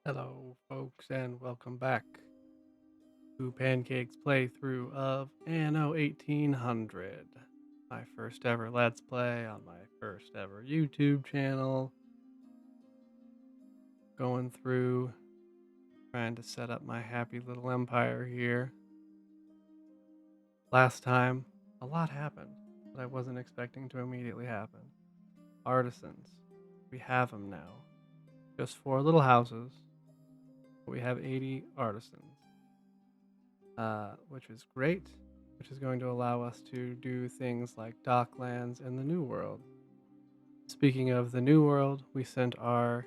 Hello, folks, and welcome back to Pancake's playthrough of Anno 1800. My first ever Let's Play on my first ever YouTube channel. Going through, trying to set up my happy little empire here. Last time, a lot happened that I wasn't expecting to immediately happen. Artisans. We have them now. Just 4 little houses, but we have 80 artisans. Which is great, which is going to allow us to do things like Docklands and the New World. Speaking of the New World, we sent our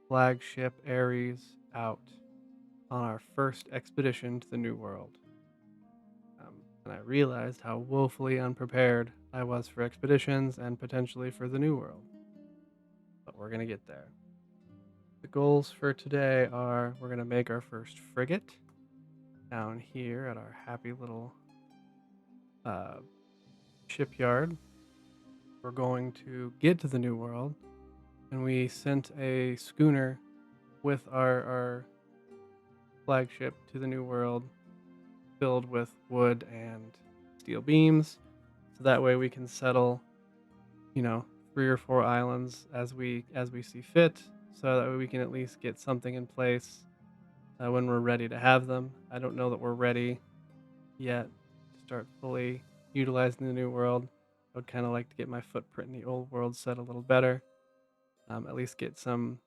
flagship Ares out on our first expedition to the New World. And I realized how woefully unprepared I was for expeditions and potentially for the New World. But we're going to get there. The goals for today are we're going to make our first frigate down here at our happy little shipyard. We're going to get to the New World, and we sent a schooner with our flagship to the New World, filled with wood and steel beams, so that way we can settle, 3 or 4 islands as we see fit, so that way we can at least get something in place when we're ready to have them. I don't know that we're ready yet to start fully utilizing the New World. I would kind of like to get my footprint in the old world set a little better. At least get some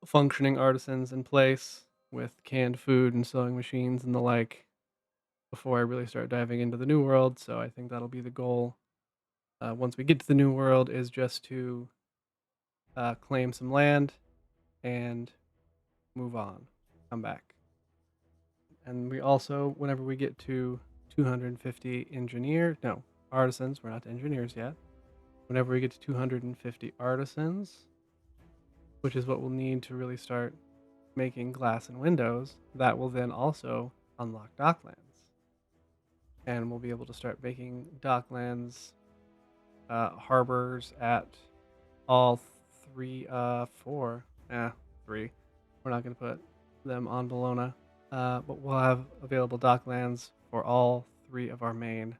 functioning artisans in place with canned food and sewing machines and the like before I really start diving into the New World. So I think that'll be the goal. Once we get to the New World is just to claim some land and move on, come back. And we also, whenever we get to 250 artisans, we're not engineers yet. Whenever we get to 250 artisans, which is what we'll need to really start making glass and windows, that will then also unlock Docklands. And we'll be able to start making Docklands harbors at all 3. We're not going to put them on Bologna. But we'll have available Docklands for all 3 of our main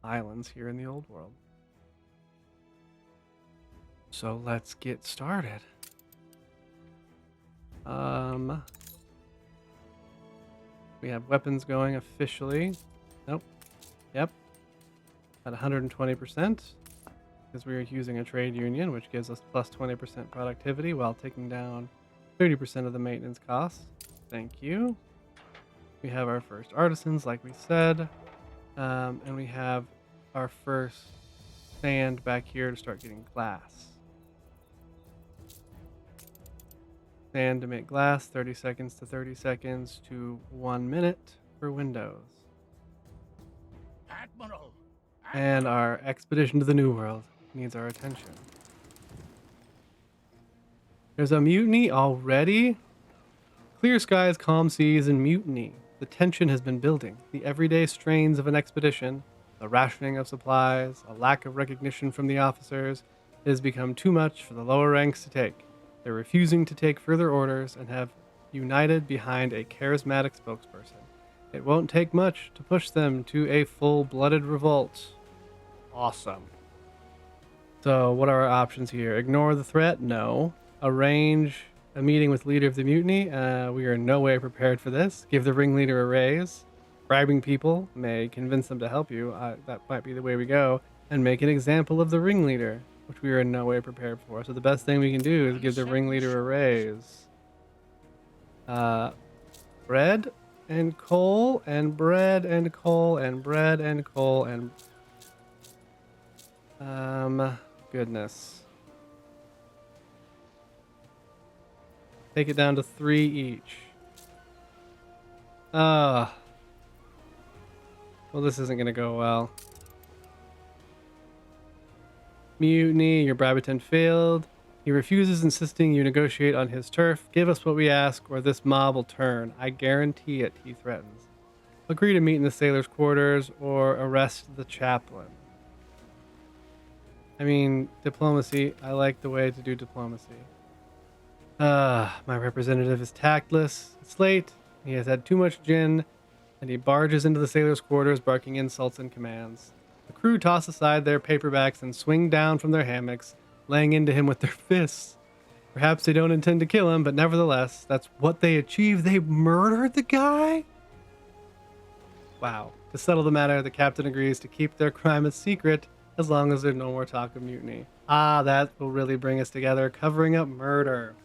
islands here in the old world. So let's get started. We have weapons going officially. Nope. Yep. At 120%. Because we are using a trade union, which gives us plus 20% productivity while taking down 30% of the maintenance costs. Thank you. We have our first artisans, like we said. And we have our first sand back here to start getting glass. Sand to make glass, 30 seconds to 30 seconds to 1 minute for windows. Admiral. And our expedition to the New World needs our attention. There's a mutiny already? Clear skies, calm seas, and mutiny. The tension has been building. The everyday strains of an expedition, the rationing of supplies, a lack of recognition from the officers, it has become too much for the lower ranks to take. They're refusing to take further orders and have united behind a charismatic spokesperson. It won't take much to push them to a full-blooded revolt. Awesome. So what are our options here? Ignore the threat? No. Arrange a meeting with leader of the mutiny? We are in no way prepared for this. Give the ringleader a raise. Bribing people may convince them to help you. That might be the way we go. And make an example of the ringleader, which we are in no way prepared for. So the best thing we can do is give the ringleader a raise. Bread and coal and bread and coal and bread and coal and... goodness. Take it down to 3 each. Well, this isn't going to go well. Mutiny, your bribe attempt failed. He refuses, insisting you negotiate on his turf. Give us what we ask, or this mob will turn. I guarantee it, he threatens. Agree to meet in the sailors' quarters, or arrest the chaplain. I mean, diplomacy. I like the way to do diplomacy. My representative is tactless. It's late. He has had too much gin, and he barges into the sailors' quarters, barking insults and commands. The crew toss aside their paperbacks and swing down from their hammocks, laying into him with their fists. Perhaps they don't intend to kill him, but nevertheless, that's what they achieved. They murdered the guy? Wow. To settle the matter, the captain agrees to keep their crime a secret as long as there's no more talk of mutiny. Ah, that will really bring us together, covering up murder.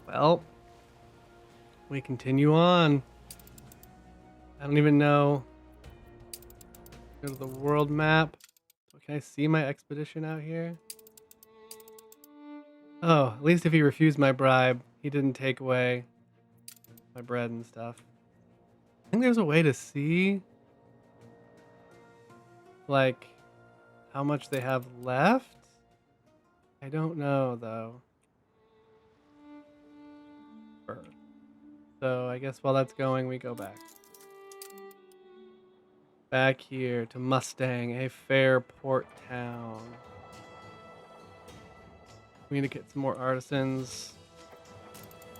Well, we continue on. I don't even know. Go to the world map. Can I see my expedition out here? Oh, at least if he refused my bribe, he didn't take away my bread and stuff. I think there's a way to see, like, how much they have left. I don't know, though. So I guess while that's going, we go back. Back here to Mustang, a fair port town. We need to get some more artisans.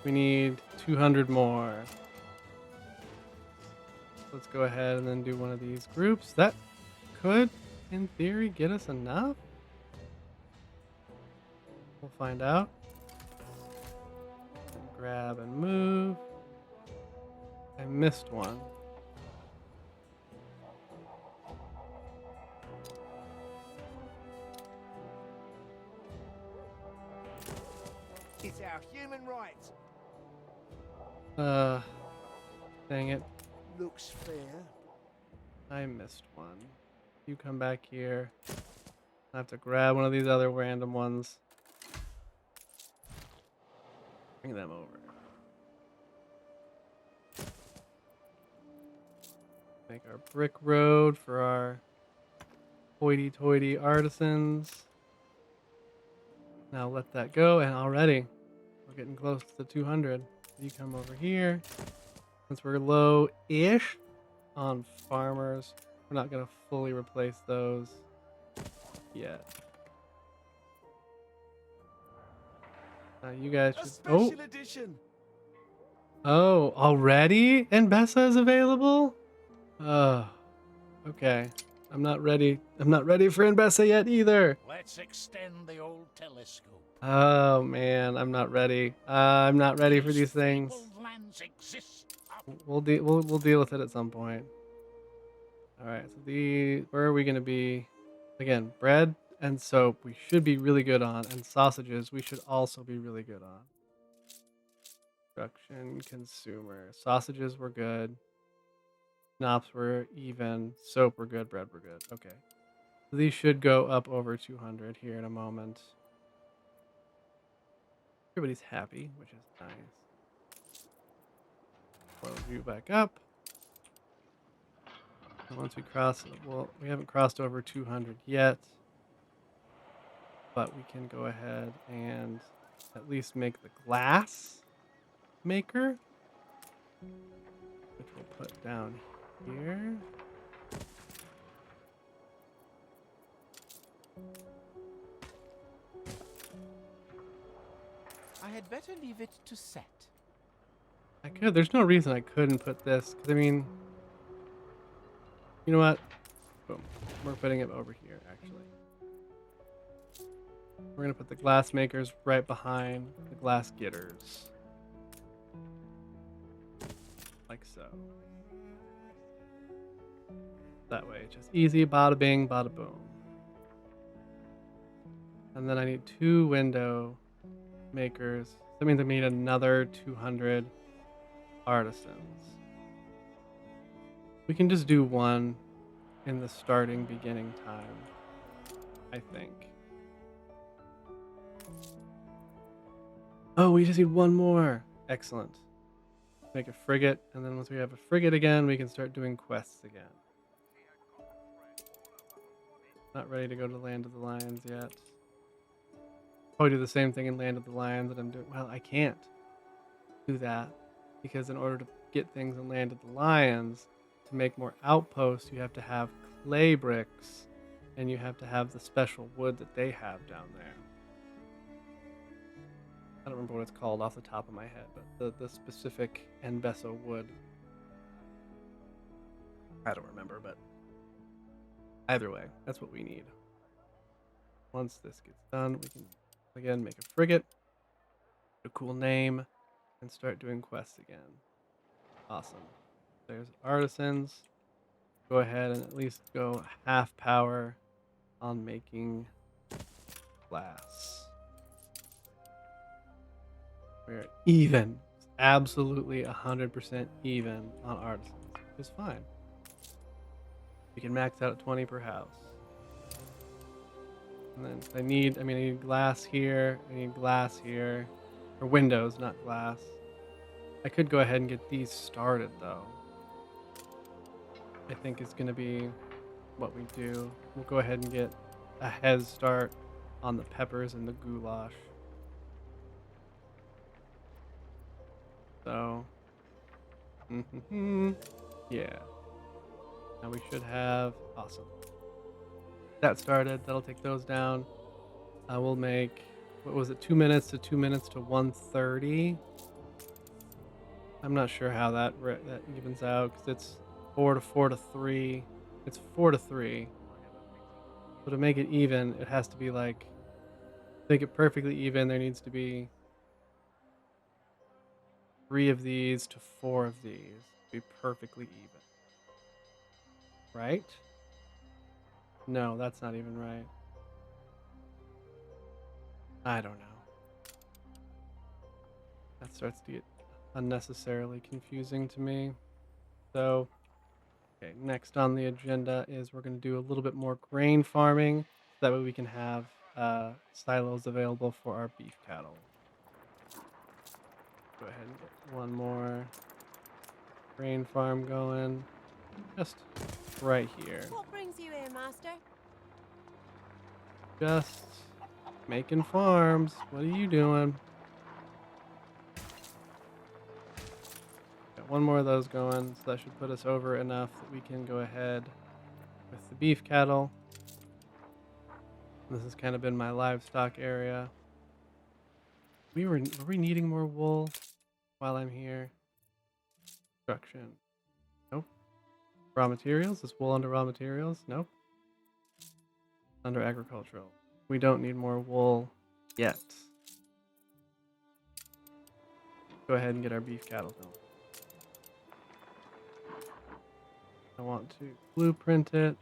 We need 200 more. Let's go ahead and then do one of these groups. That could, in theory, get us enough. We'll find out. Grab and move. I missed one. It's our human rights. Dang it. Looks fair. I missed one. You come back here. I have to grab one of these other random ones. Bring them over. Make our brick road for our hoity-toity artisans. Now let that go, and already we're getting close to the 200. You come over here. Since we're low-ish on farmers, we're not going to fully replace those yet. You guys should... Special edition. Oh, already? And Bessa is available? Oh, okay. I'm not ready. I'm not ready for Mbessa yet either. Let's extend the old telescope. Oh man, I'm not ready. I'm not ready for these things. Lands exist. We'll deal with it at some point. All right. So where are we gonna be? Again, bread and soap we should be really good on, and sausages we should also be really good on. Production, consumer, sausages were good. Knops were even. Soap were good. Bread were good. Okay. So these should go up over 200 here in a moment. Everybody's happy, which is nice. Load you back up. And once we cross, well, we haven't crossed over 200 yet. But we can go ahead and at least make the glass maker, which we'll put down here. I had better leave it to set. I could. There's no reason I couldn't put this. Because, I mean, you know what? Boom. We're putting it over here, actually. We're going to put the glass makers right behind the glass getters. Like so. That way. Just easy. Bada bing, bada boom. And then I need 2 window makers. That means I need another 200 artisans. We can just do 1 in the starting beginning time, I think. Oh, we just need 1 more. Excellent. Make a frigate, and then once we have a frigate again, we can start doing quests again. Not ready to go to Land of the Lions yet. Probably do the same thing in Land of the Lions that I'm doing. Well, I can't do that because in order to get things in Land of the Lions, to make more outposts, you have to have clay bricks and you have to have the special wood that they have down there. I don't remember what it's called off the top of my head, but the specific Enbeso wood. I don't remember, but either way, that's what we need. Once this gets done, we can again make a frigate, a cool name, and start doing quests again. Awesome. There's artisans. Go ahead and at least go half power on making glass. We're even, absolutely 100% even on artisans, which is fine. We can max out at 20 per house. And then I need glass here. I need glass here. Or windows, not glass. I could go ahead and get these started though. I think is going to be what we do. We'll go ahead and get a head start on the peppers and the goulash. So, yeah. Now we should have, awesome. That started, that'll take those down. We'll make, what was it, 2 minutes to 2 minutes to 130. I'm not sure how that evens out because it's 4 to 4 to 3. It's 4 to 3. So to make it even, it has to be like, to make it perfectly even, there needs to be 3 of these to 4 of these to be perfectly even. Right? No, that's not even right. I don't know. That starts to get unnecessarily confusing to me. So, okay, next on the agenda is we're going to do a little bit more grain farming. So that way we can have silos available for our beef cattle. Go ahead and get one more grain farm going. Just right here. What brings you here, master? Just making farms. What are you doing? Got one more of those going, so that should put us over enough that we can go ahead with the beef cattle. This has kind of been my livestock area. Were we needing more wool while I'm here? Construction. Nope. Raw materials? Is wool under raw materials? Nope. Under agricultural. We don't need more wool yet. Go ahead and get our beef cattle going. I want to blueprint it.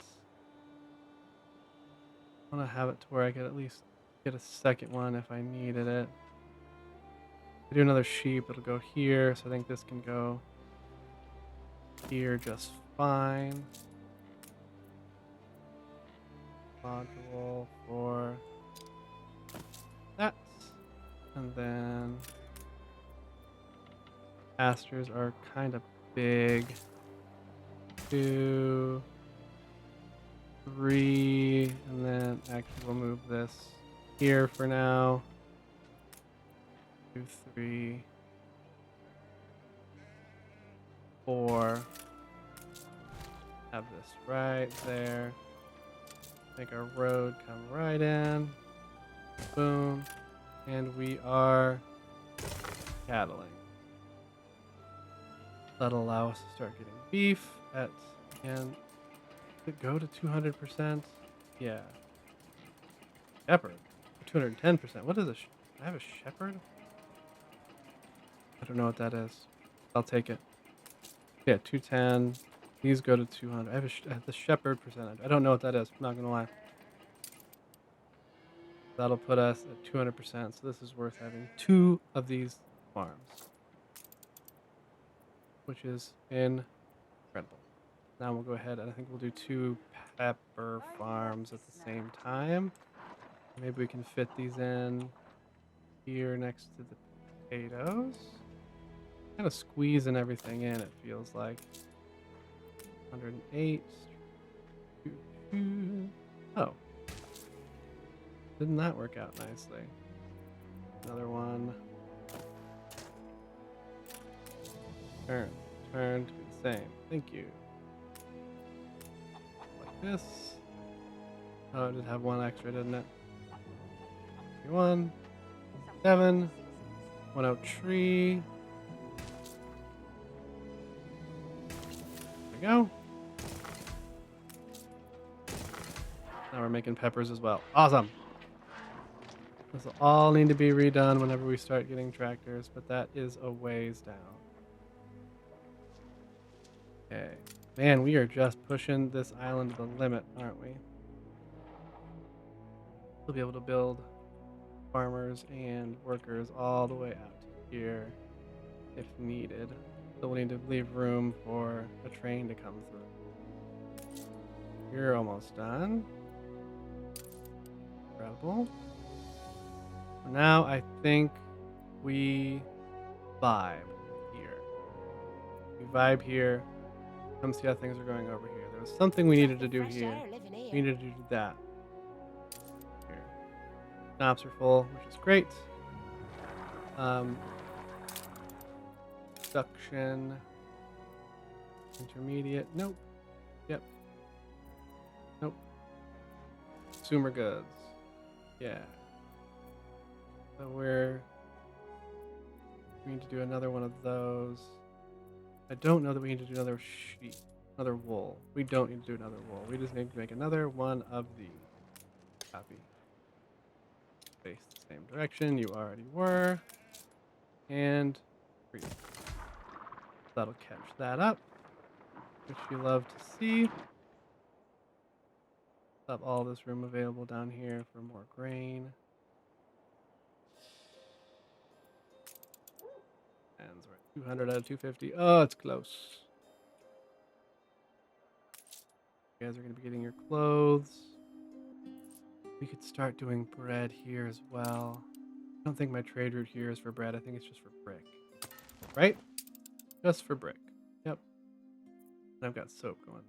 I want to have it to where I could at least get a second one if I needed it. If I do another sheep, it'll go here, so I think this can go here just fine. Module for that. And then pastures are kind of big. 2, 3, and then actually we'll move this here for now. 2, 3, 4. Have this right there. Make our road come right in. Boom. And we are cattling. That'll allow us to start getting beef at, and did it go to 200%? Yeah. Shepherd. 210%. What is a I have a shepherd? I don't know what that is. I'll take it. Yeah, 210. These go to 200. I have the shepherd percentage. I don't know what that is. I'm not going to lie. That'll put us at 200%. So this is worth having 2 of these farms, which is incredible. Now we'll go ahead and I think we'll do 2 pepper farms at the same time. Maybe we can fit these in here next to the potatoes. Kind of squeezing everything in, it feels like. 108. Oh. Didn't that work out nicely? Another one. Turn to be the same. Thank you. Like this. Oh, it did have one extra, didn't it? 1, 7, One oak tree. There we go. Now we're making peppers as well. Awesome. This will all need to be redone whenever we start getting tractors, but that is a ways down. Okay. Man, we are just pushing this island to the limit, aren't we? We'll be able to build farmers and workers all the way out to here if needed. So we'll need to leave room for a train to come through. You're almost done. Incredible. For now, I think we vibe here. We vibe here. Come see how things are going over here. There was something we needed to do here. We needed to do that. Here. Knobs are full, which is great. Production. Intermediate. Nope. Yep. Nope. Consumer goods. Yeah. So we need to do another one of those. I don't know that we need to do another sheep, another wool. We don't need to do another wool. We just need to make another one of these. Copy. Face the same direction you already were. And breathe. That'll catch that up, which you love to see. Have all this room available down here for more grain. And we're at 200 out of 250. Oh, it's close. You guys are going to be getting your clothes. We could start doing bread here as well. I don't think my trade route here is for bread. I think it's just for brick. Right? Just for brick. Yep. And I've got soap going.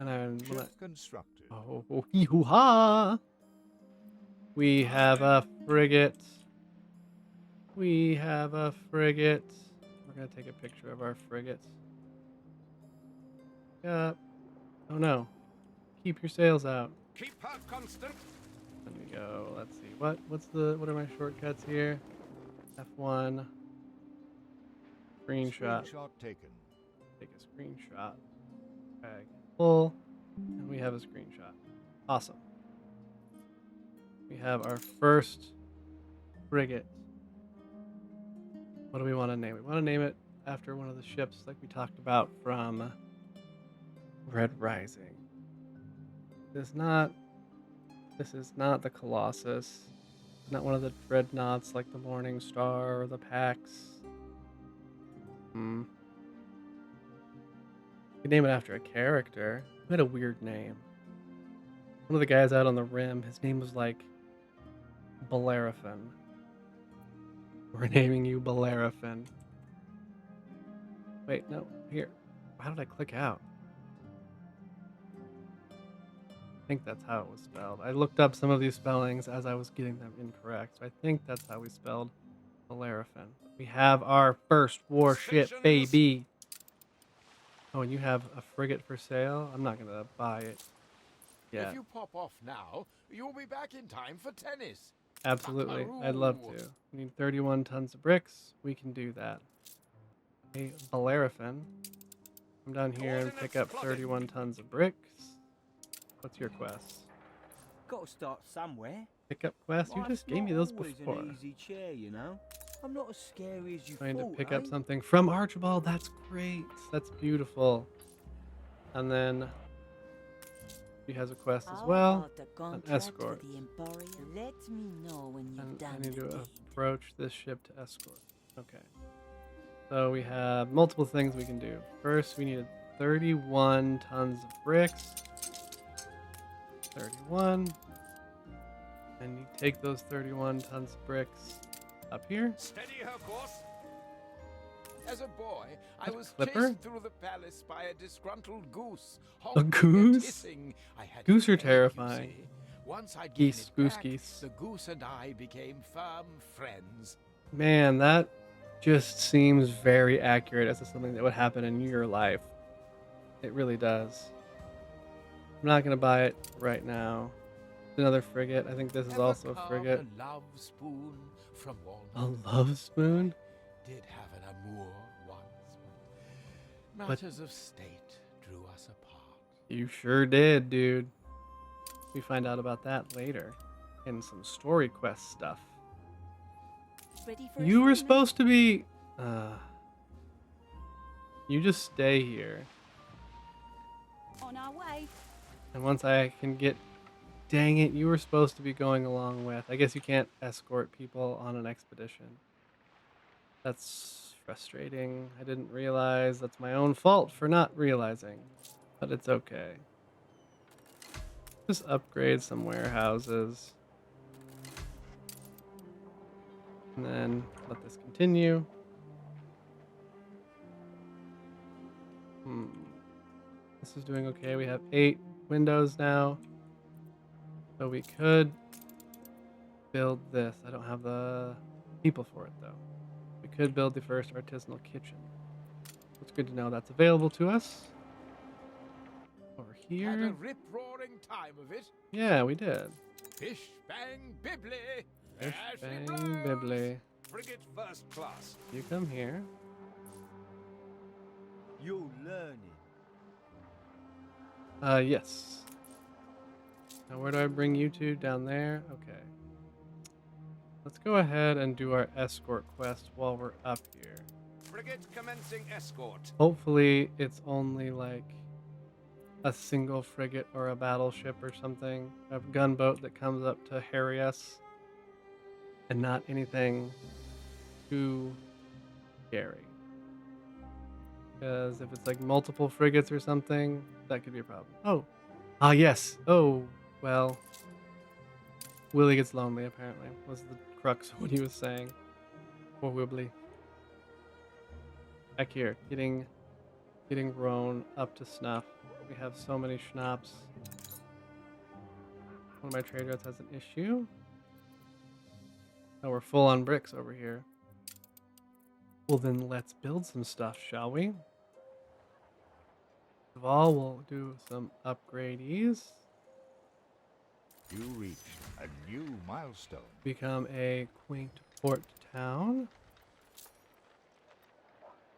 And I'm constructed. Oh, hee-hoo-ha! We have a frigate. We have a frigate. We're going to take a picture of our frigate. Yeah. Oh no. Keep your sails out. Keep her constant. Let me go. Let's see. What are my shortcuts here? F1. Screenshot. Screenshot taken. Take a screenshot. Drag. Pull. And we have a screenshot. Awesome. We have our first frigate. What do we want to name it? We want to name it after one of the ships like we talked about from Red Rising. This is not the Colossus. Not one of the dreadnoughts like the Morning Star or the Pax. You could name it after a character. Who had a weird name? One of the guys out on the rim, his name was like Bellerophon. We're naming you Bellerophon. Wait, no, here. How did I click out? I think that's how it was spelled. I looked up some of these spellings as I was getting them incorrect. So I think that's how we spelled Bellerophon. We have our first warship, baby. Oh, and you have a frigate for sale? I'm not going to buy it. Yeah. If you pop off now, you'll be back in time for tennis. Absolutely. I'd love to. We need 31 tons of bricks. We can do that. Hey, Bellerophon. Come down here and pick up 31 tons of bricks. What's your quest? Got to start somewhere. Pickup quest? You just gave me those before. An easy chair, you know. I'm not as scary as you Trying to thought, pick up eh? something from Archibald. That's great. That's beautiful. And then he has a quest as well. An escort. Let me know when you've And done I need to the deed. approach this ship to escort. Okay. So we have multiple things we can do. First, we need 31 tons of bricks. 31. And you take those 31 tons of bricks up here. Steady her course. As a boy, I That's was Clipper? chased through the palace by a disgruntled goose. A honking and goose? hissing. I had Goose to are beg, you terrifying. see. Once I'd Geese, given it goose back, geese. the goose and I became firm friends. Man, that just seems very accurate as to something that would happen in your life. It really does. I'm not going to buy it right now. Another frigate. I think this is Ever also a carved frigate. A love spoon from A walnut. love spoon? Did have an amour once, but But- matters of state drew us apart. You sure did, dude. We find out about that later. In some story quest stuff. Ready for You were assignment? supposed to be... You just stay here. On our way. And once I can get... Dang it, you were supposed to be going along with... I guess you can't escort people on an expedition. That's frustrating. I didn't realize. That's my own fault for not realizing. But it's okay. Just upgrade some warehouses. And then let this continue. This is doing okay. We have 8 windows now. So we could build this. I don't have the people for it though. We could build the first artisanal kitchen. It's good to know that's available to us. Over Had a here. rip-roaring time of it. Yeah, we did. Fish bang bibbly. Fish There she bang blows. bibbly. Frigate first class. You come here. You're learning. Yes. Now where do I bring you to? Down there? Okay. Let's go ahead and do our escort quest while we're up here. Frigate commencing escort. Hopefully it's only like a single frigate or a battleship or something. A gunboat that comes up to harry us. And not anything too scary. Because if it's like multiple frigates or something, that could be a problem. Oh. Ah, yes. Oh, well. Willie gets lonely, apparently, was the crux of what he was saying. Poor Wibbly. Back here, getting Roan up to snuff. We have so many schnapps. One of my trade routes has an issue. Oh, we're full on bricks over here. Well, then let's build some stuff, shall we? First of all, we'll do some upgrades. You reached a new milestone. Become a quaint port town.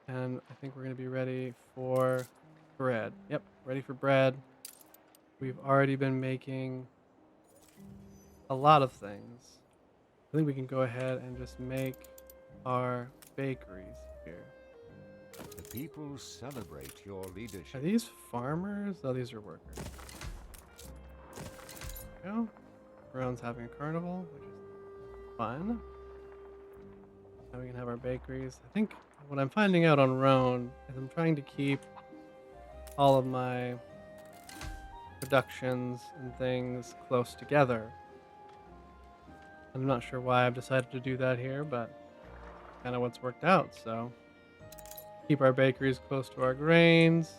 And I think we're going to be ready for bread. Yep, ready for bread. We've already been making a lot of things. I think we can go ahead and just make our bakeries here. The people celebrate your Are leadership. these farmers? Oh, these are workers. There we go. Roan's having a carnival, which is fun. Now we can have our bakeries. I think what I'm finding out on Roan is I'm trying to keep all of my productions and things close together. I'm not sure why I've decided to do that here, but kind of what's worked out. So keep our bakeries close to our grains,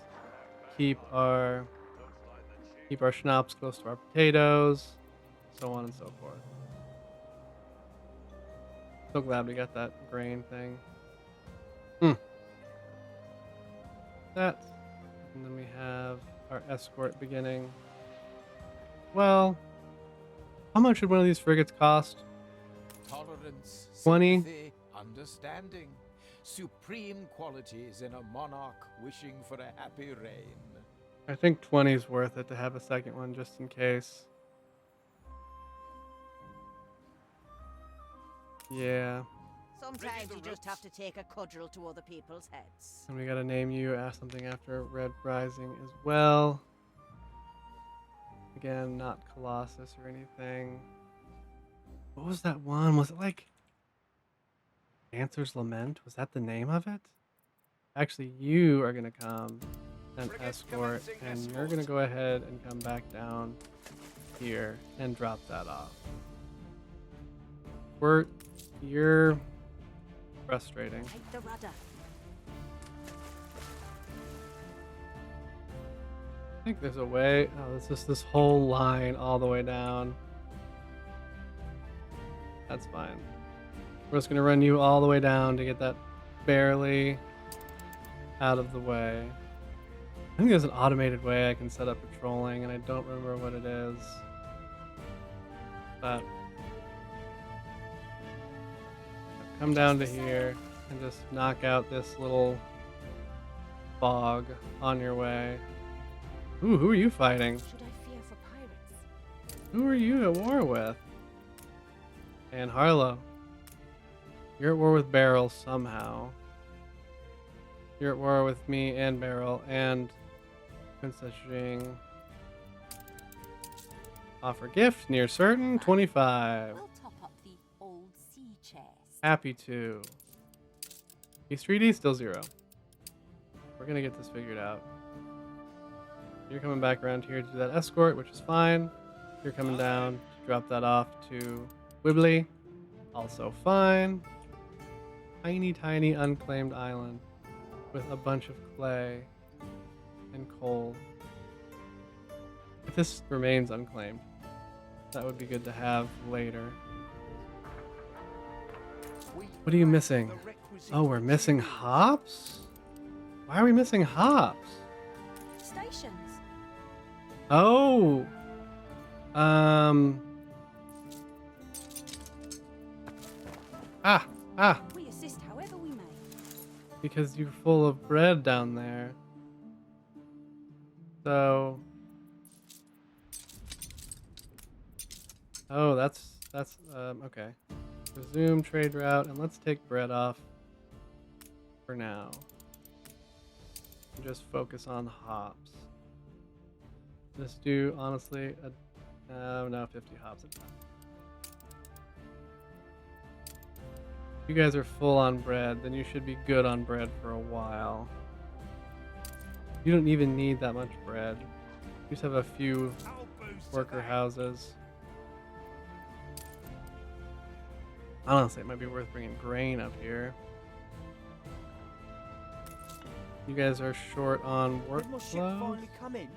keep our schnapps close to our potatoes, so on and so forth. So glad we got that grain thing. That, and then we have our escort beginning. Well, how much would one of these frigates cost? Tolerance, 20. sympathy, understanding. Supreme qualities in a monarch wishing for a happy reign. I think 20 is worth it to have a second one just in case. Yeah. Sometimes you just have to take a cudgel to other people's heads. And we gotta name you, ask something after Red Rising as well. Again, not Colossus or anything. What was that one? Was it like Dancer's Lament? Was that the name of it? Actually, you are gonna come and Frigate escort, commencing and you're escort. gonna go ahead and come back down here and drop that off. You're frustrating. Take the rudder. I think there's a way. Oh, it's just this whole line all the way down. That's fine. We're just gonna run you all the way down to get that barely out of the way. I think there's an automated way I can set up patrolling, and I don't remember what it is. that. Come down to here and just knock out this little fog on your way. Ooh, who are you fighting? Should I fear for pirates? Who are you at war with? And Harlow. You're at war with Beryl somehow. You're at war with me and Beryl and Princess Jing. Offer gift near certain 25. We'll top up the old sea chest. Happy to. He's 3D, still 0. We're gonna get this figured out. You're coming back around here to do that escort, which is fine. You're coming down to drop that off to Wibbly. Also fine. Tiny, tiny unclaimed island with a bunch of clay and coal. If this remains unclaimed, that would be good to have later. What are you missing? Oh, we're missing hops? Why are we missing hops? Stations. Oh. We assist however we may. Because you're full of bread down there. So. Oh, that's okay. Resume trade route, and let's take bread off for now. And just focus on hops. Just do, honestly, no, 50 hops at a time. If you guys are full on bread, then you should be good on bread for a while. You don't even need that much bread. You just have a few worker houses. Honestly, it might be worth bringing grain up here. You guys are short on Did my ship workflows? finally come in?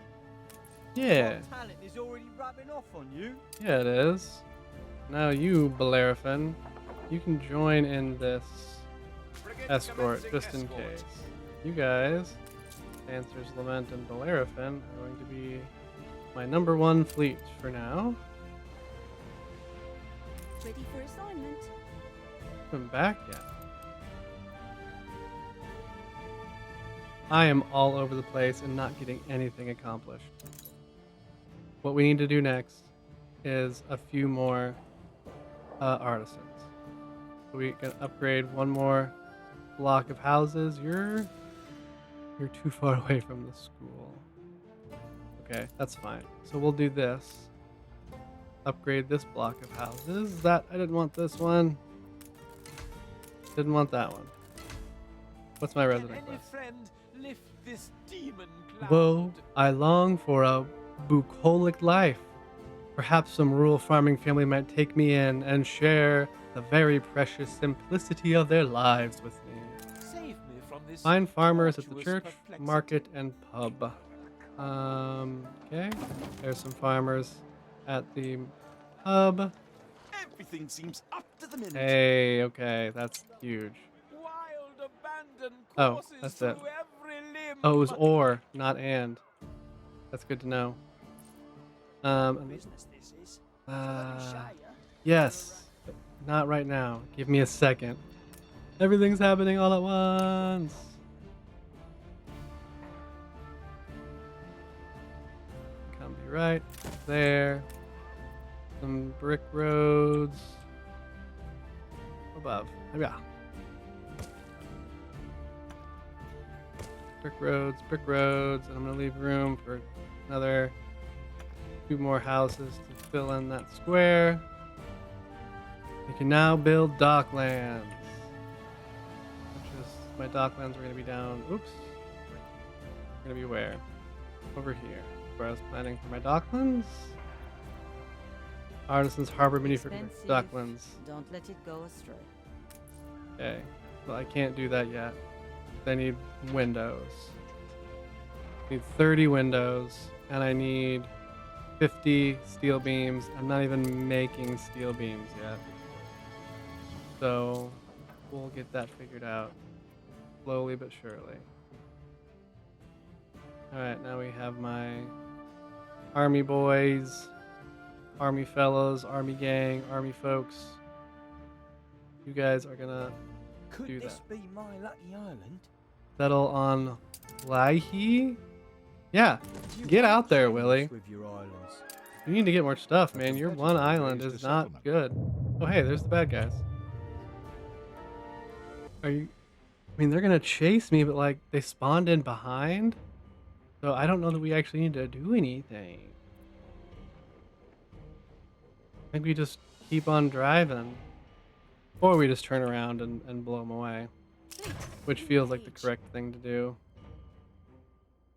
Yeah. My talent is already rubbing off on you. Yeah, it is. Now you, Bellerophon, you can join in this Frigate escort, commencing just in escort. case. You guys, Dancer's Lament and Bellerophon, are going to be my #1 fleet for now. Ready for assignment. Come back yet. I am all over the place and not getting anything accomplished. What we need to do next is a few more artisans. So we can upgrade one more block of houses. You're too far away from the school. Okay, that's fine. So we'll do this. Upgrade this block of houses. I didn't want this one. Didn't want that one. What's my resident Any class? friend lift this demon cloud? Woe, I long for a bucolic life. Perhaps some rural farming family might take me in and share the very precious simplicity of their lives with me. Save me from this Find farmers at the tortuous church, perplexity. market, and pub. Okay. There's some farmers at the pub. Everything seems up to the minute. Hey, okay, that's huge. Wild abandoned Oh, courses that's it. through every limb. Oh, it was but- or, not and. That's good to know. And Business this is. yes. But not right now. Give me a second. Everything's happening all at once. Come be right there. Some brick roads. Above. Yeah. Brick roads, and I'm gonna leave room for another 2 more houses to fill in that square. We can now build Docklands, which is my Docklands are gonna be down. Oops, gonna be where? Over here, where I was planning for my Docklands. Artisans Harbor Mini for Expensive. Docklands. Don't let it go astray. Okay, well I can't do that yet. I need windows. I need 30 windows, and I need 50 steel beams. I'm not even making steel beams yet. So we'll get that figured out slowly but surely. Alright, now we have my army boys army fellows, army gang, army folks. You guys are gonna Could do this that. be my lucky island? Settle on Laihi? Yeah, Do you get find out there, change Willie. with your islands? You need to get more stuff, A man. Your competitor one island raised a is not settlement. good. Oh, hey, there's the bad guys. Are you... I mean, they're gonna chase me, but like, they spawned in behind? So I don't know that we actually need to do anything. I think we just keep on driving. Or we just turn around and blow them away. Which feels like the correct thing to do.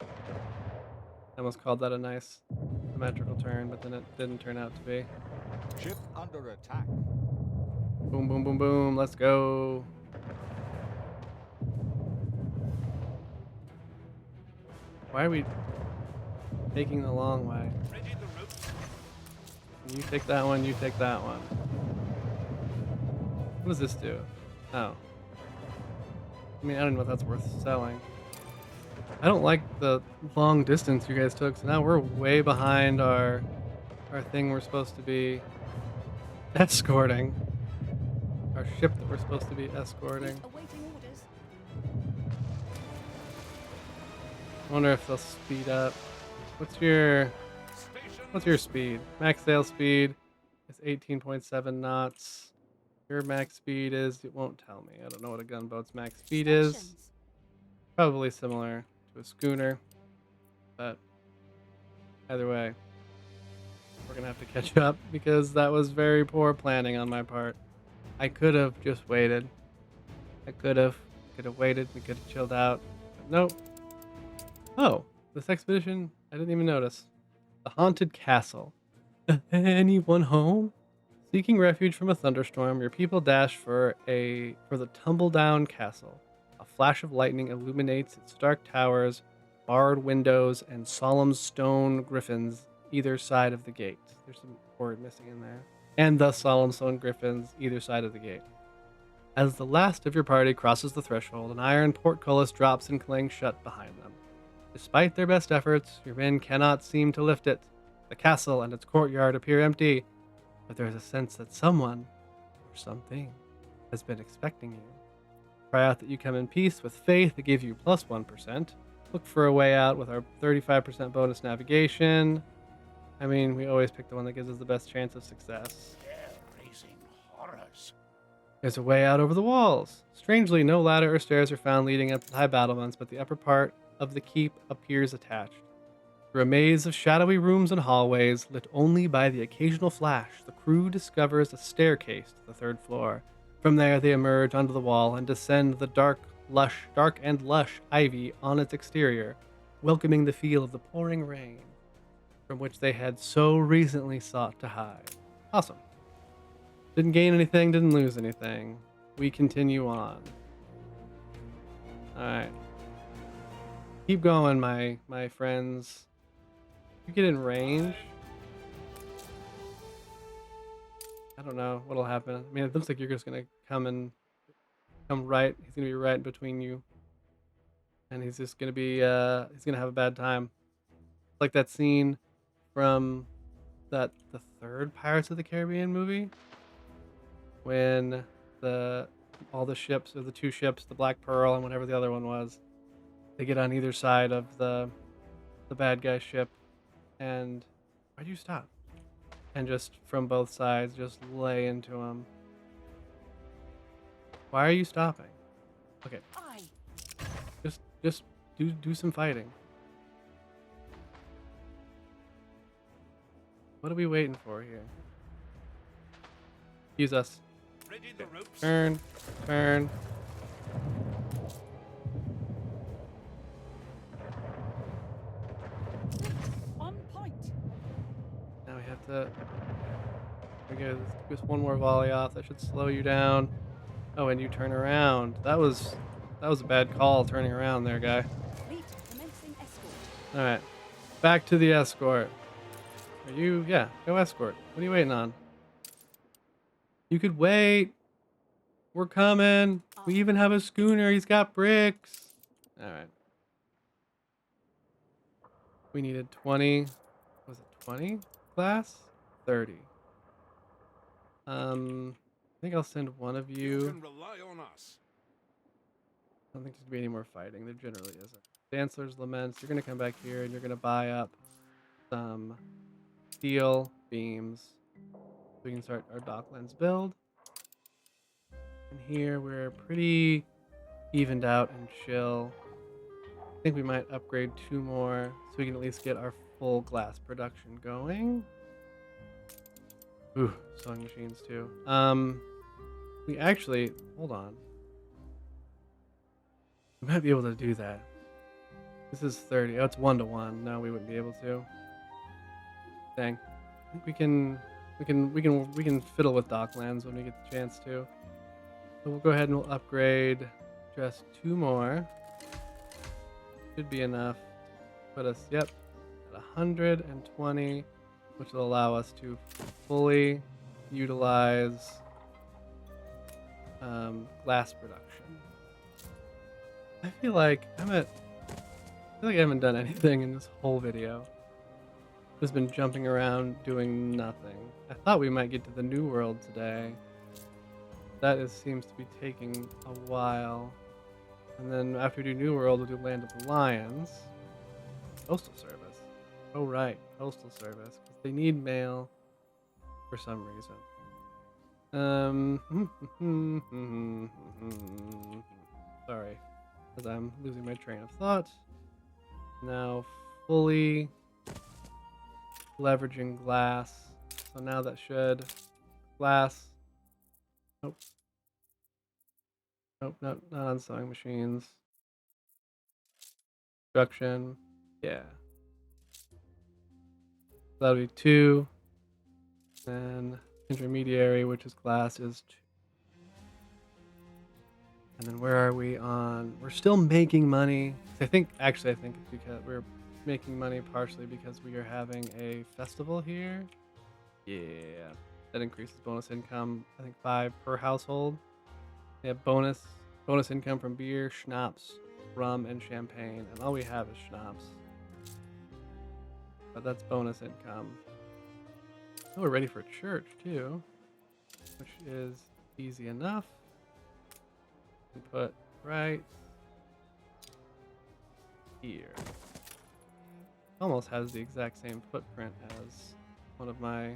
I almost called that a nice symmetrical turn, but then it didn't turn out to be. Ship under attack. Boom, boom, boom, boom. Let's go. Why are we taking the long way? Ready the ropes. You take that one, you take that one. What does this do? Oh. I mean, I don't know if that's worth selling. I don't like the long distance you guys took, so now we're way behind our thing we're supposed to be escorting. Our ship that we're supposed to be escorting. Awaiting orders. I wonder if they'll speed up. What's your speed? Max sail speed is 18.7 knots. Your max speed is, it won't tell me. I don't know what a gunboat's max speed is. Stations. Probably similar to a schooner. But either way, we're gonna have to catch up because that was very poor planning on my part. I could have just waited. I could have waited. We could have chilled out. But nope. Oh, this expedition, I didn't even notice. The Haunted Castle. Anyone home? Seeking refuge from a thunderstorm, your people dash for the tumble-down castle. A flash of lightning illuminates its dark towers, barred windows, and solemn stone griffins either side of the gate. There's some word missing in there. And the solemn stone griffins either side of the gate. As the last of your party crosses the threshold, an iron portcullis drops and clangs shut behind them. Despite their best efforts, your men cannot seem to lift it. The castle and its courtyard appear empty, but there is a sense that someone, or something, has been expecting you. Cry out that you come in peace with faith that gives you plus 1%. Look for a way out with our 35% bonus navigation. I mean, we always pick the one that gives us the best chance of success. Raising horrors. There's a way out over the walls. Strangely, no ladder or stairs are found leading up to the high battlements, but the upper part of the keep appears attached. Through a maze of shadowy rooms and hallways, lit only by the occasional flash, the crew discovers a staircase to the third floor. From there, they emerge onto the wall and descend the dark and lush ivy on its exterior, welcoming the feel of the pouring rain, from which they had so recently sought to hide. Awesome. Didn't gain anything, didn't lose anything. We continue on. Alright. Keep going, my friends. You get in range. I don't know what'll happen. I mean, it looks like you're just gonna come right. He's gonna be right between you, and he's just gonna be he's gonna have a bad time. Like that scene from the third Pirates of the Caribbean movie when all the ships, or the two ships, the Black Pearl and whatever the other one was, they get on either side of the bad guy ship. And why'd you stop? And just from both sides, just lay into him. Why are you stopping? Okay, Aye. just do some fighting. What are we waiting for here? Use us. Ready the ropes. Turn. On point. Now we have to. Okay, just one more volley off. That should slow you down. Oh, and you turn around. That was a bad call, turning around there, guy. Fleet commencing escort. All right, back to the escort. Are you? Yeah, go escort. What are you waiting on? You could wait. We're coming. We even have a schooner. He's got bricks. All right. We needed 20. Was it 20 class? 30. I think I'll send one of You you. can rely on us. I don't think there's gonna be any more fighting. There generally isn't. Dancer's Laments. You're gonna come back here and you're gonna buy up some steel beams so we can start our Docklands build. And here we're pretty evened out and chill. I think we might upgrade 2 more so we can at least get our full glass production going. Ooh, sewing machines too. We actually, hold on. We might be able to do that. This is 30. Oh, it's 1-to-1. No, we wouldn't be able to. Dang. I think we can fiddle with Docklands when we get the chance to. So we'll go ahead and we'll upgrade just 2 more. Should be enough. Put us, yep, at 120, which will allow us to fully utilize glass production. I feel like I haven't done anything in this whole video. Just been jumping around doing nothing. I thought we might get to the new world today. That seems to be taking a while. And then after we do New World, we'll do Land of the Lions. Postal Service. Oh right, Postal Service. Because they need mail for some reason. Sorry, because I'm losing my train of thought. Now fully leveraging glass. So now that should glass. Nope. Nope, not on sewing machines. Construction. Yeah. That'll be 2. And intermediary, which is glass, is 2. And then where are we on? We're still making money. I think it's because we're making money partially because we are having a festival here. Yeah. That increases bonus income, I think 5 per household. They have bonus income from beer, schnapps, rum, and champagne. And all we have is schnapps. But that's bonus income. Oh, we're ready for church too, which is easy enough. And put right here. Almost has the exact same footprint as one of my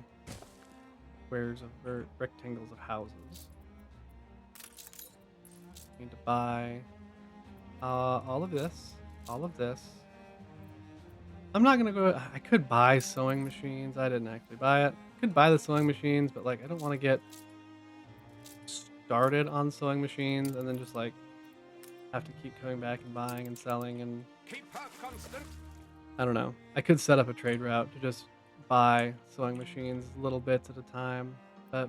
squares of rectangles of houses. Need to buy all of this. I'm not gonna go. I could buy sewing machines. I didn't actually buy it. I could buy the sewing machines, but like I don't want to get started on sewing machines and then just like have to keep coming back and buying and selling and Keep her constant. I don't know. I could set up a trade route to just buy sewing machines little bits at a time, but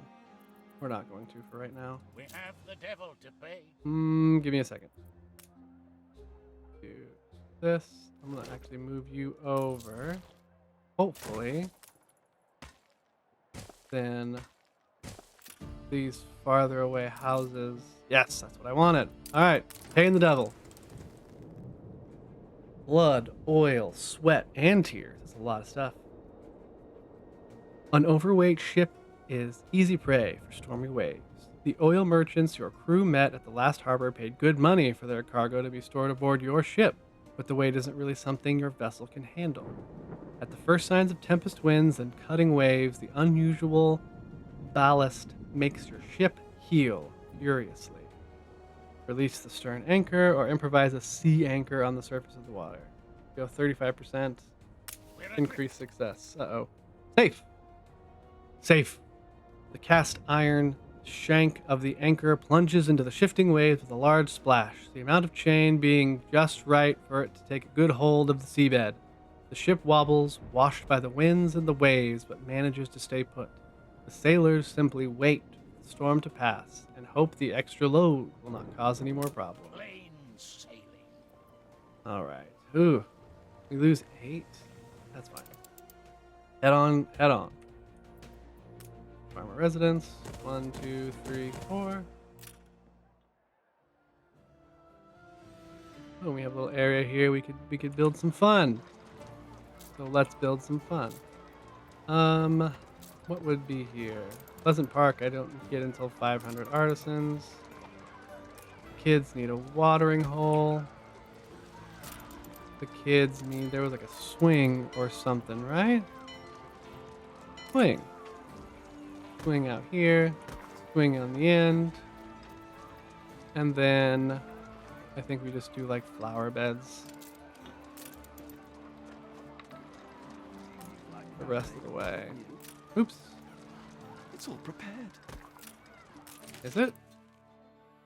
we're not going to for right now. We have the devil to pay. Give me a second. Do this. I'm gonna actually move you over. Hopefully. Then these farther away houses. Yes, that's what I wanted. Alright, paying the devil. Blood, oil, sweat, and tears. That's a lot of stuff. An overweight ship is easy prey for stormy waves. The oil merchants your crew met at the last harbor paid good money for their cargo to be stored aboard your ship, but the weight isn't really something your vessel can handle. At the first signs of tempest winds and cutting waves, the unusual ballast makes your ship heel furiously. Release the stern anchor or improvise a sea anchor on the surface of the water. Go 35%. Increase success. Uh-oh. Safe. The cast iron shank of the anchor plunges into the shifting waves with a large splash, the amount of chain being just right for it to take a good hold of the seabed. The ship wobbles, washed by the winds and the waves, but manages to stay put. The sailors simply wait for the storm to pass and hope the extra load will not cause any more problems. Plain sailing. All right. Ooh, we lose 8. That's fine. Head on. Farmer residence. 1, 2, 3, 4. Oh, we have a little area here. We could build some fun. So let's build some fun. What would be here? Pleasant Park, I don't get until 500 artisans. Kids need a watering hole. The kids need, there was like a swing or something, right? Swing. Swing out here. Swing on the end. And then I think we just do like flower beds the rest of the way. Oops. It's all prepared. Is it?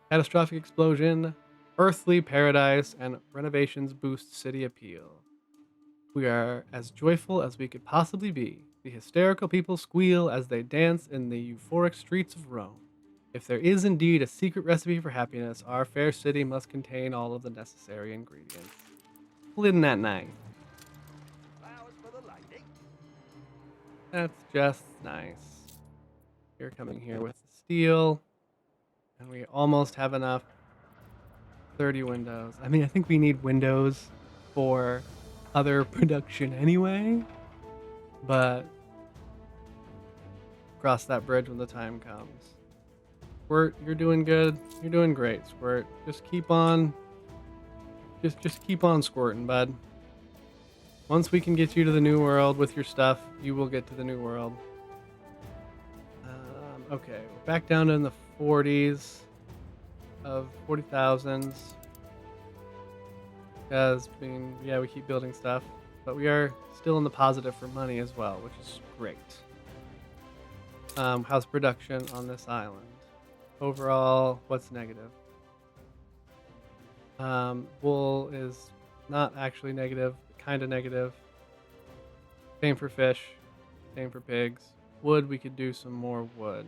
Catastrophic explosion, earthly paradise, and renovations boost city appeal. We are as joyful as we could possibly be. The hysterical people squeal as they dance in the euphoric streets of Rome. If there is indeed a secret recipe for happiness, our fair city must contain all of the necessary ingredients. Well, isn't that nice? Flowers for the lady. That's just nice. You're coming here with the steel. And we almost have enough. 30 windows. I mean, I think we need windows for other production anyway. But cross that bridge when the time comes. Squirt, you're doing good. You're doing great, Squirt. Just keep on. Just keep on squirting, bud. Once we can get you to the new world with your stuff, you will get to the new world. Okay, we're back down in the 40s of 40,000s. Because, I mean, yeah, we keep building stuff. But we are still in the positive for money as well, which is great. How's production on this island? Overall, what's negative? Wool is not actually negative, kind of negative. Same for fish, same for pigs. Wood, we could do some more wood,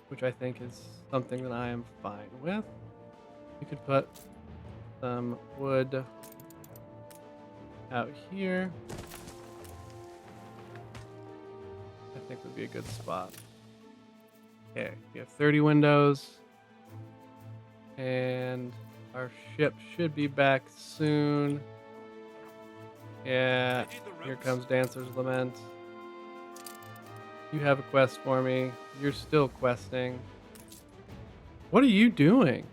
which I think is something that I am fine with. You could put some wood out here. I think would be a good spot. Okay, we have 30 windows. And our ship should be back soon. Yeah, here comes Dancer's Lament. You have a quest for me. You're still questing. What are you doing?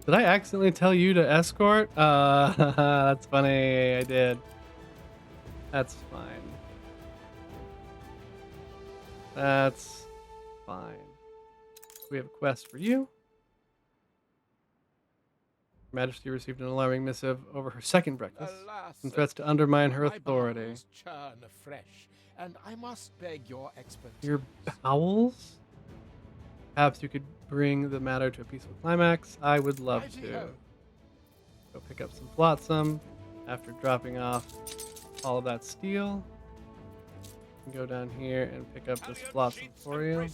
Did I accidentally tell you to escort? That's funny. I did. That's fine. That's fine. We have a quest for you. Her Majesty received an alarming missive over her second breakfast Alas, and threats to undermine her my authority. bowels churn afresh, and I must beg your expertise. Your bowels? Perhaps you could bring the matter to a peaceful climax. I would love to. Righty-ho. Go pick up some flotsam after dropping off all of that steel. And go down here and pick up this flotsam for you.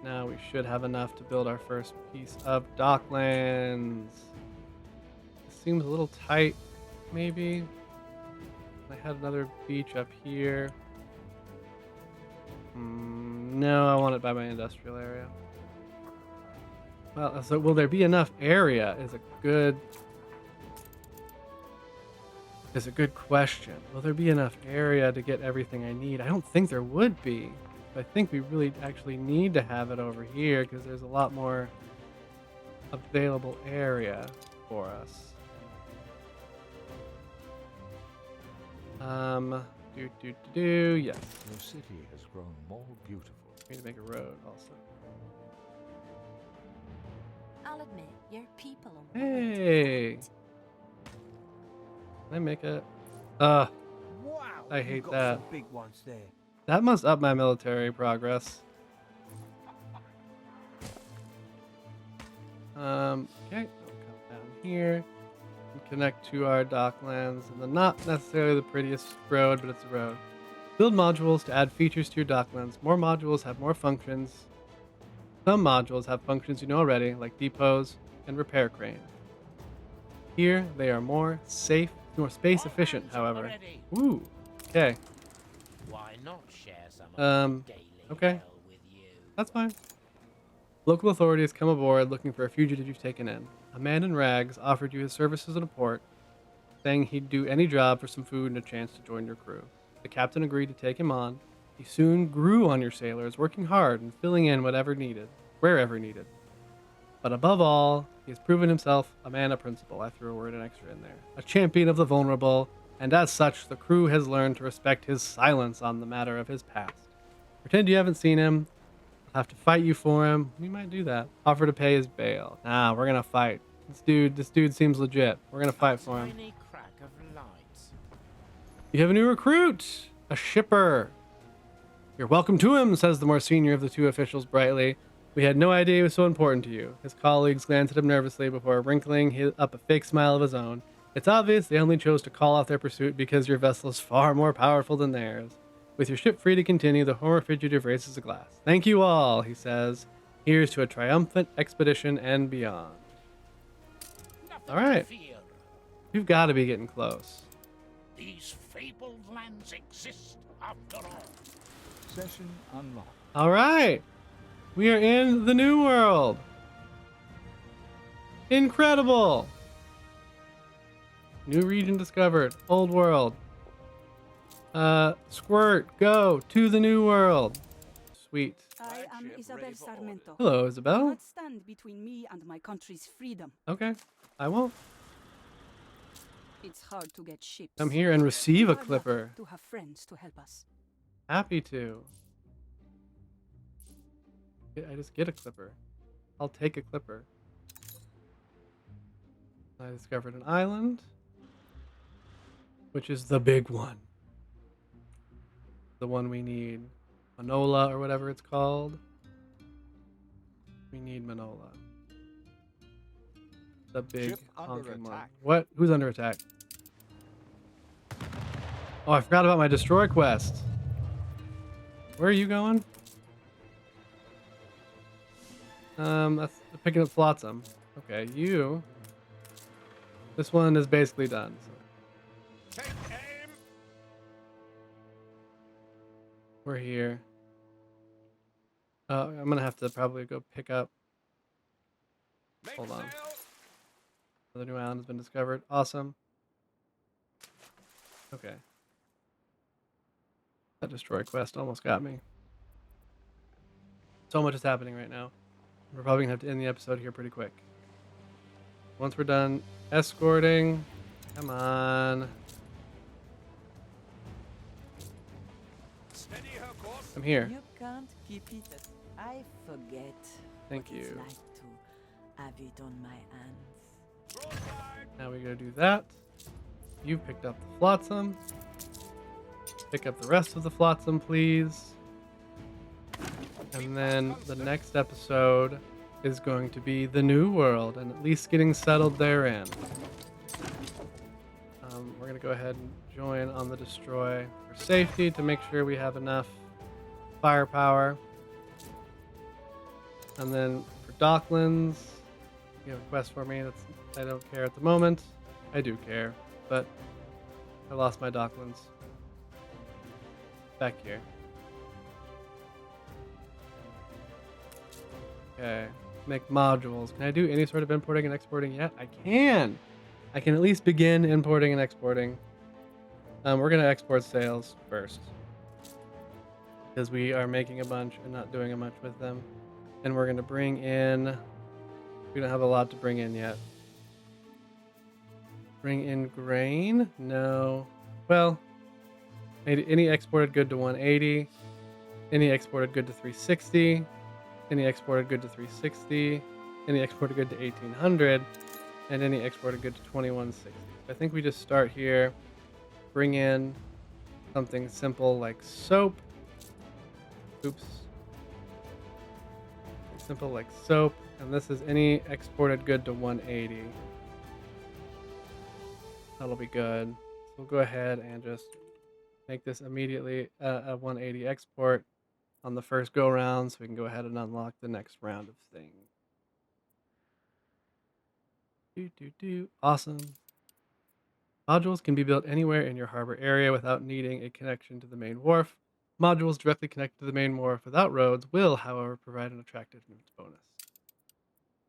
Now we should have enough to build our first piece of Docklands. It seems a little tight, maybe. I had another beach up here. No, I want it by my industrial area. Well, so will there be enough area is a good question. Will there be enough area to get everything I need? I don't think there would be. I think we really actually need to have it over here because there's a lot more available area for us. Yes. Your city has grown more beautiful. We need to make a road also. I'll admit, your people are Hey! Can I make a... Wow. I you've hate got that. Some big ones there. That must up my military progress. Okay, we'll come down here and connect to our Docklands, and then not necessarily the prettiest road, but it's a road. Build modules to add features to your Docklands. More modules have more functions. Some modules have functions you know already, like depots and repair crane. Here, they are more safe, more space efficient, however. Ooh, okay. Why not share some of the daily okay. hell with you? That's fine. Local authorities come aboard looking for a fugitive you've taken in. A man in rags offered you his services in a port, saying he'd do any job for some food and a chance to join your crew. The captain agreed to take him on. He soon grew on your sailors, working hard and filling in whatever needed, wherever needed. But above all, he has proven himself a man of principle. I threw a word and extra in there. A champion of the vulnerable, and as such, the crew has learned to respect his silence on the matter of his past. Pretend you haven't seen him. I'll have to fight you for him. We might do that. Offer to pay his bail. Nah, we're gonna fight. This dude seems legit. We're gonna fight for him. Tiny crack of light. You have a new recruit, a shipper. You're welcome to him, says the more senior of the two officials brightly. We had no idea he was so important to you. His colleagues glanced at him nervously before wrinkling up a fake smile of his own. It's obvious they only chose to call off their pursuit because your vessel is far more powerful than theirs. With your ship free to continue, the former fugitive raises a glass. Thank you all, he says. Here's to a triumphant expedition and beyond. All right. We've got to be getting close. These fabled lands exist after all. Session unlocked. All right. We are in the new world. Incredible. New region discovered. Old world. Squirt, go to the new world. Sweet. I am Isabel Sarmento. Hello, Do Isabel. not stand between me and my country's freedom. Okay, I won't. It's hard to get ships. Come here and receive a We are lucky clipper. to have friends to help us. Happy to. I just get a clipper. I'll take a clipper. I discovered an island, which is the big one. The one we need. Manola or whatever it's called. We need Manola. The big Ship under honking one. attack. What? Who's under attack? Oh, I forgot about my destroy quest. Where are you going? That's picking up Flotsam. Okay, you. This one is basically done. So. Take aim. We're here. I'm gonna have to probably go pick up. Make Hold on. sail. The new island has been discovered. Awesome. Okay. That destroy quest almost got me. So much is happening right now. We're probably gonna have to end the episode here pretty quick. Once we're done escorting, come on. Steady her course. I'm here. You can't keep it. I forget. Thank what it's you. like to have it on my hands. Broadside. Now we go do that. You picked up the flotsam. Pick up the rest of the flotsam, please. And then the next episode is going to be the new world and at least getting settled therein. We're going to go ahead and join on the destroy for safety to make sure we have enough firepower. And then for Docklands, you have a quest for me. I don't care at the moment. I do care, but I lost my Docklands. Back here. Okay. Make modules. Can I do any sort of importing and exporting yet? I can! I can at least begin importing and exporting. We're going to export sales first. Because we are making a bunch and not doing much with them. And we're going to bring in... We don't have a lot to bring in yet. Bring in grain? No. Well, any exported good to 180. Any exported good to 360. Any exported good to 360. Any exported good to 1800. And any exported good to 2160. I think we just start here. Bring in something simple like soap. Oops. Simple like soap. And this is any exported good to 180. That'll be good. So we'll go ahead and just make this immediately a 180 export on the first go round so we can go ahead and unlock the next round of things. Awesome. Modules can be built anywhere in your harbor area without needing a connection to the main wharf. Modules directly connected to the main wharf without roads will, however, provide an attractiveness bonus.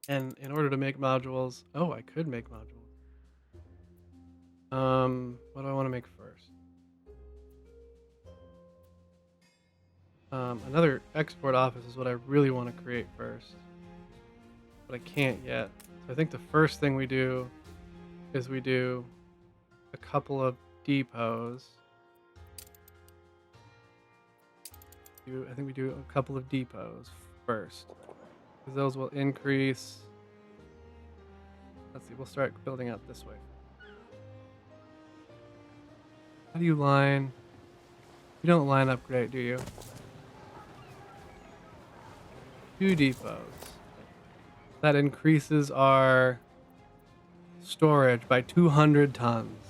And in order to make modules... Oh, I could make modules. What do I want to make first? Another export office is what I really want to create first, but I can't yet. So I think the first thing we do is we do a couple of depots. I think we do a couple of depots first, because those will increase. Let's see, we'll start building out this way. How do you line? You don't line up great, do you? 2 depots. That increases our storage by 200 tons,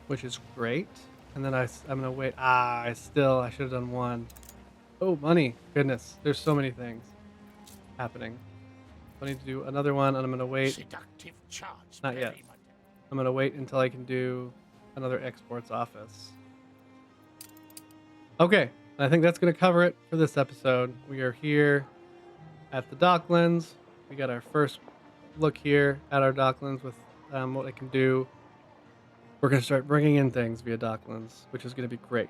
which is great. And then I'm gonna wait. I should have done 1. Oh, money! Goodness, there's so many things happening. I need to do another one, and I'm gonna wait. Seductive charts. Not yet. very much. I'm gonna wait until I can do another exports office. Okay, I think that's gonna cover it for this episode. We are here at the Docklands. We got our first look here at our Docklands with what I can do. We're gonna start bringing in things via Docklands, which is gonna be great.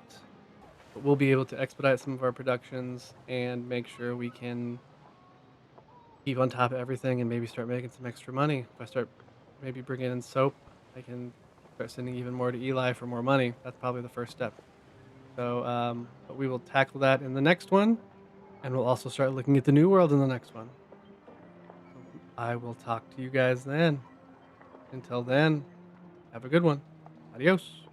But we'll be able to expedite some of our productions and make sure we can keep on top of everything and maybe start making some extra money. If I start maybe bringing in soap, I can start sending even more to Eli for more money. That's probably the first step. So, but we will tackle that in the next one, and we'll also start looking at the new world in the next one. I will talk to you guys then. Until then, have a good one. Adios.